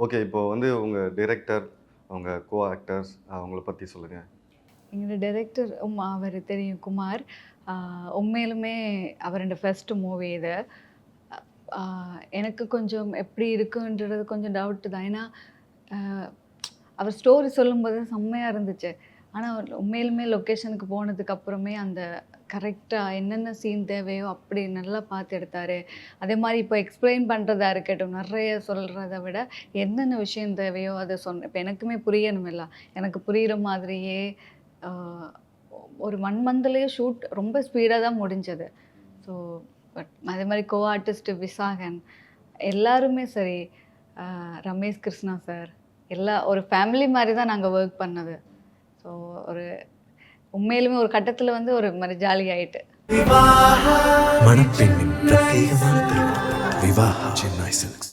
Okay. இப்போ வந்து உங்க டைரக்டர், உங்க கோ ஆக்டர்ஸ் அவங்கள பத்தி சொல்லுங்க. எங்களோட டைரக்டர் அவர் தெரியும் குமார். ஆ உண்மையிலுமே அவரோட ஃபர்ஸ்ட் மூவி இது. ஆ எனக்கு கொஞ்சம் எப்படி இருக்குன்றது கொஞ்சம் டவுட் தான். ஏன்னா, அ அவர் ஸ்டோரி சொல்லும்போது செம்மையா இருந்துச்சு. ஆனா, உண்மையிலுமே லொக்கேஷனுக்கு போனதுக்கு அப்புறமே அந்த கரெக்ட்டா என்னென்ன சீன் தேவையோ அப்படி நல்லா பார்த்து எடுத்தாரு. அதேமாரி இப்போ எக்ஸ்ப்ளைன் பண்றதா இருக்கட்டும், நெறைய சொல்றத விட என்னென்ன விஷயம் தேவையோ அத இப்ப எனக்குமே புரியணுமில்ல. எனக்கு புரியிற மாதிரியே ஆ ஒரு 1 மந்த்லயே ஷூட் ரொம்ப ஸ்பீடா தான் முடிஞ்சது. ஸோ அதேமாரி கோ ஆர்டிஸ்ட் விசாகன் எல்லாருமே சரி, ரமேஷ் கிருஷ்ணா சார் ஒரு ஃபேமிலி மாரி தான் நாங்க வொர்க் பண்ணது. ஸோ ஒரு உண்மையிலுமே ஒரு கட்டத்தில வந்து ஒரு மாரி ஜாலி ஆயிட்டு. மணப்பெண்ணின் பிரத்யேகமான திருமணம் விவாஹா சென்னை சில்க்ஸ்.